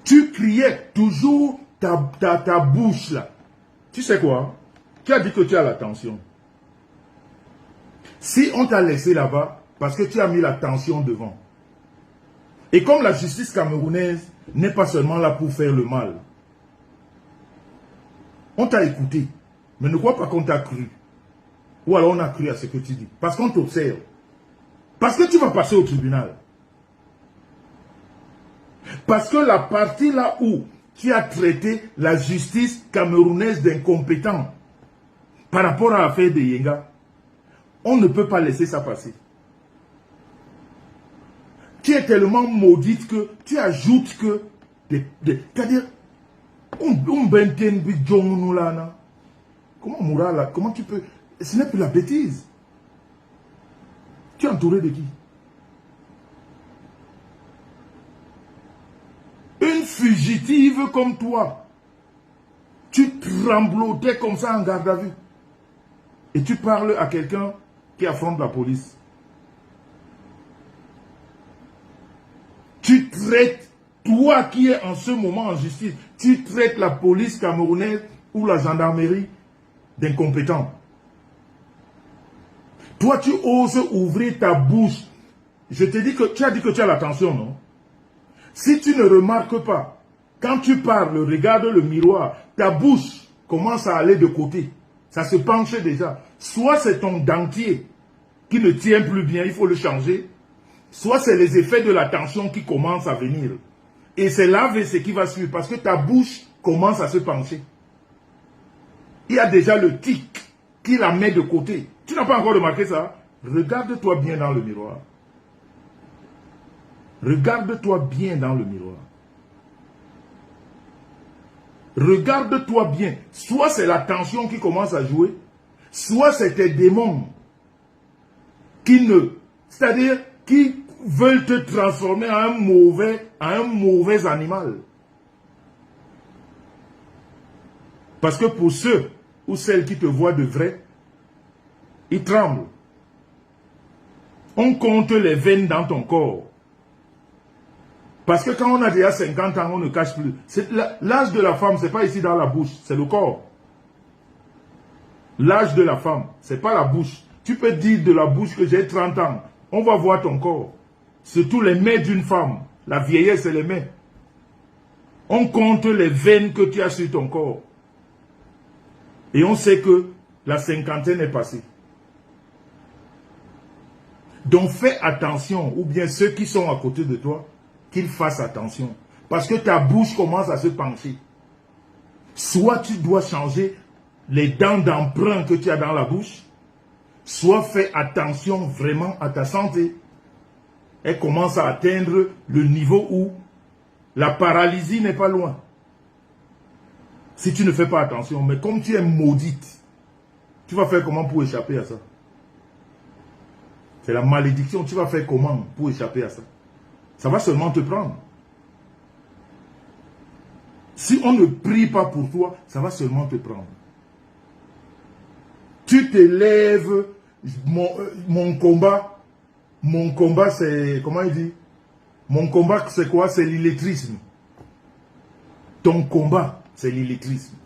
Tu criais toujours ta bouche là. Tu sais quoi? Tu as dit que tu as la tension. Si on t'a laissé là-bas, parce que tu as mis la tension devant. Et comme la justice camerounaise n'est pas seulement là pour faire le mal, on t'a écouté, mais ne crois pas qu'on t'a cru. Ou alors on a cru à ce que tu dis. Parce qu'on t'observe. Parce que tu vas passer au tribunal. Parce que la partie là où tu as traité la justice camerounaise d'incompétent par rapport à l'affaire de Yenga, on ne peut pas laisser ça passer. Tu es tellement maudite que tu ajoutes que... C'est-à-dire, comment Moura là? Comment tu peux... Ce n'est plus la bêtise. Tu es entouré de qui? Une fugitive comme toi. Tu tremblotais comme ça en garde à vue. Et tu parles à quelqu'un qui affronte la police. Tu traites, toi qui es en ce moment en justice, tu traites la police camerounaise ou la gendarmerie d'incompétents. Toi, tu oses ouvrir ta bouche. Je te dis que tu as dit que tu as l'attention, non? Si tu ne remarques pas, quand tu parles, regarde le miroir, ta bouche commence à aller de côté. Ça se penche déjà. Soit c'est ton dentier qui ne tient plus bien, il faut le changer. Soit c'est les effets de la tension qui commencent à venir. Et c'est l'AVC qui va suivre parce que ta bouche commence à se pencher. Il y a déjà le tic qui la met de côté. Tu n'as pas encore remarqué ça? Regarde-toi bien dans le miroir. Regarde-toi bien dans le miroir. Regarde-toi bien. Soit c'est la tension qui commence à jouer, soit c'est tes démons qui ne... C'est-à-dire qui veulent te transformer en un mauvais animal. Parce que pour ceux ou celles qui te voient de vrai, ils tremblent. On compte les veines dans ton corps. Parce que quand on a déjà 50 ans, on ne cache plus. L'âge de la femme, ce n'est pas ici dans la bouche, c'est le corps. L'âge de la femme, ce n'est pas la bouche. Tu peux dire de la bouche que j'ai 30 ans. On va voir ton corps. Surtout les mains d'une femme. La vieillesse, c'est les mains. On compte les veines que tu as sur ton corps. Et on sait que la cinquantaine est passée. Donc fais attention, ou bien ceux qui sont à côté de toi, qu'ils fassent attention. Parce que ta bouche commence à se pencher. Soit tu dois changer les dents d'emprunt que tu as dans la bouche, soit fais attention vraiment à ta santé. Elle commence à atteindre le niveau où la paralysie n'est pas loin. Si tu ne fais pas attention, mais comme tu es maudite, tu vas faire comment pour échapper à ça? C'est la malédiction, tu vas faire comment pour échapper à ça? Ça va seulement te prendre. Si on ne prie pas pour toi, ça va seulement te prendre. Tu te lèves, mon combat c'est, comment il dit? Mon combat c'est quoi? C'est l'illettrisme. Ton combat, c'est l'illettrisme.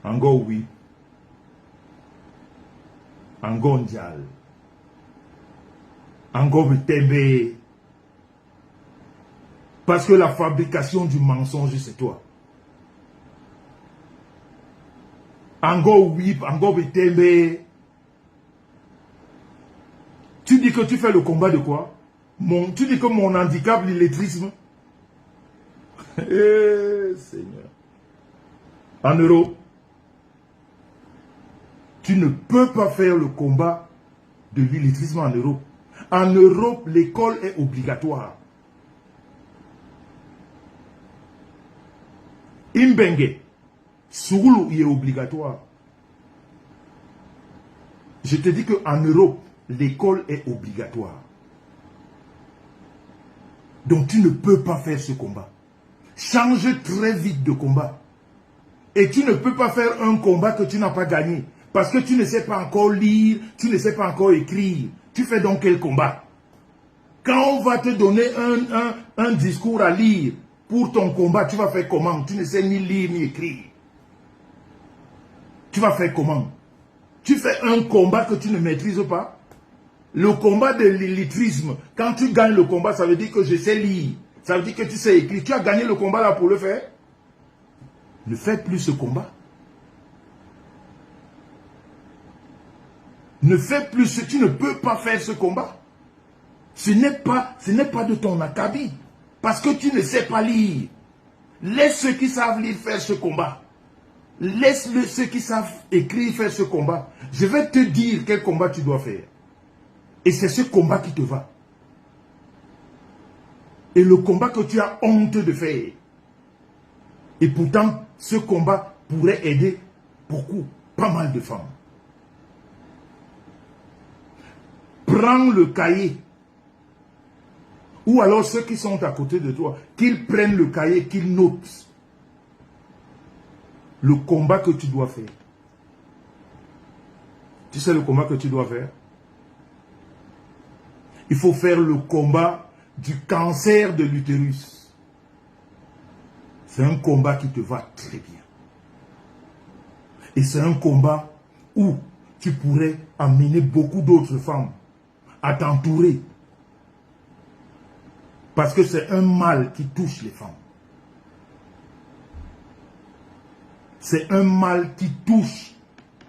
Ango oui. Ango ndial. Ango betembe. Parce que la fabrication du mensonge, c'est toi. Ango whip, ango betembe. Tu dis que tu fais le combat de quoi? Tu dis que mon handicap, l'illettrisme. Eh, Seigneur. En Europe, tu ne peux pas faire le combat de l'illettrisme en Europe. En Europe, l'école est obligatoire. Imbenge, Soulou est obligatoire. Je te dis qu'en Europe, l'école est obligatoire. Donc tu ne peux pas faire ce combat. Change très vite de combat. Et tu ne peux pas faire un combat que tu n'as pas gagné. Parce que tu ne sais pas encore lire, tu ne sais pas encore écrire. Tu fais donc quel combat? Quand on va te donner un discours à lire pour ton combat, tu vas faire comment? Tu ne sais ni lire ni écrire. Tu vas faire comment? Tu fais un combat que tu ne maîtrises pas. Le combat de l'illettrisme, quand tu gagnes le combat, ça veut dire que je sais lire. Ça veut dire que tu sais écrire. Tu as gagné le combat là pour le faire. Ne fais plus ce combat. Ne fais plus ce... Tu ne peux pas faire ce combat. Ce n'est pas de ton acabit. Parce que tu ne sais pas lire. Laisse ceux qui savent lire faire ce combat. Laisse ceux qui savent écrire faire ce combat. Je vais te dire quel combat tu dois faire. Et c'est ce combat qui te va. Et le combat que tu as honte de faire. Et pourtant, ce combat pourrait aider beaucoup, pas mal de femmes. Prends le cahier. Ou alors ceux qui sont à côté de toi, qu'ils prennent le cahier, qu'ils notent le combat que tu dois faire. Tu sais le combat que tu dois faire? Il faut faire le combat du cancer de l'utérus. C'est un combat qui te va très bien. Et c'est un combat où tu pourrais amener beaucoup d'autres femmes à t'entourer. Parce que c'est un mal qui touche les femmes. C'est un mal qui touche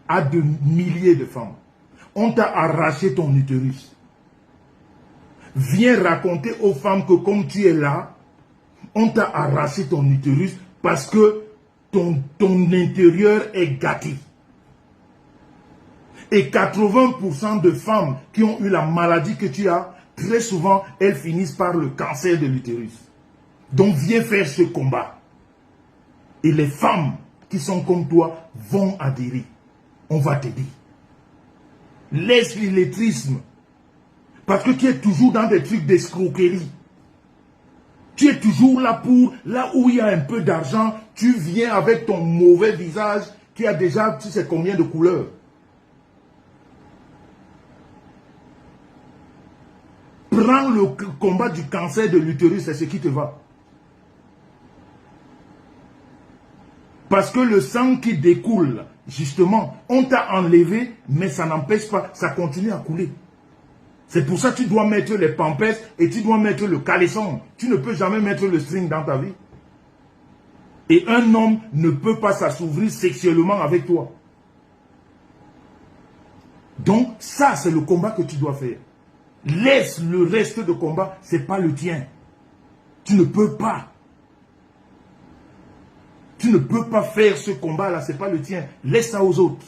à de milliers de femmes. On t'a arraché ton utérus. Viens raconter aux femmes que comme tu es là, on t'a arraché ton utérus parce que ton intérieur est gâté. Et 80% de femmes qui ont eu la maladie que tu as, très souvent, elles finissent par le cancer de l'utérus. Donc viens faire ce combat. Et les femmes qui sont comme toi vont adhérer. On va t'aider. Laisse l'illettrisme. Parce que tu es toujours dans des trucs d'escroquerie. Tu es toujours là pour, là où il y a un peu d'argent, tu viens avec ton mauvais visage qui a déjà, tu sais combien de couleurs. Prends le combat du cancer de l'utérus, c'est ce qui te va. Parce que le sang qui découle, justement, on t'a enlevé, mais ça n'empêche pas, ça continue à couler. C'est pour ça que tu dois mettre les pampers et tu dois mettre le caleçon. Tu ne peux jamais mettre le string dans ta vie. Et un homme ne peut pas s'assouvir sexuellement avec toi. Donc, ça, c'est le combat que tu dois faire. Laisse le reste de combat, ce n'est pas le tien. Tu ne peux pas. Tu ne peux pas faire ce combat-là, ce n'est pas le tien. Laisse ça aux autres.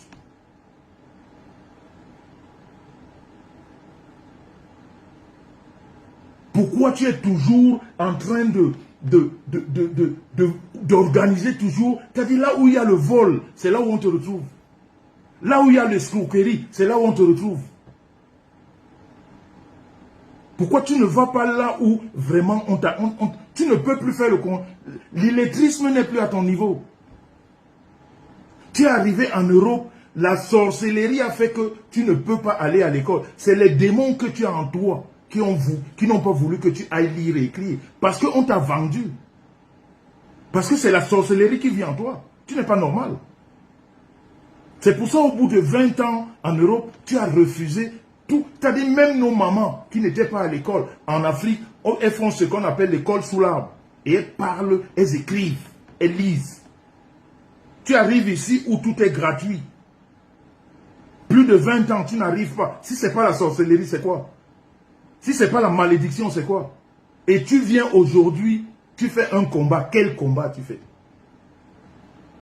Pourquoi tu es toujours en train d'organiser toujours? C'est-à-dire là où il y a le vol, c'est là où on te retrouve. Là où il y a l'escroquerie, c'est là où on te retrouve. Pourquoi tu ne vas pas là où vraiment tu ne peux plus faire le compte? L'illettrisme n'est plus à ton niveau. Tu es arrivé en Europe, la sorcellerie a fait que tu ne peux pas aller à l'école. C'est les démons que tu as en toi qui n'ont pas voulu que tu ailles lire et écrire. Parce qu'on t'a vendu. Parce que c'est la sorcellerie qui vit en toi. Tu n'es pas normal. C'est pour ça au bout de 20 ans en Europe, tu as refusé tout. C'est-à-dire même nos mamans qui n'étaient pas à l'école en Afrique, elles font ce qu'on appelle l'école sous l'arbre. Et elles parlent, elles écrivent, elles lisent. Tu arrives ici où tout est gratuit. Plus de 20 ans, tu n'arrives pas. Si ce n'est pas la sorcellerie, c'est quoi? Si ce n'est pas la malédiction, c'est quoi? Et tu viens aujourd'hui, tu fais un combat. Quel combat tu fais?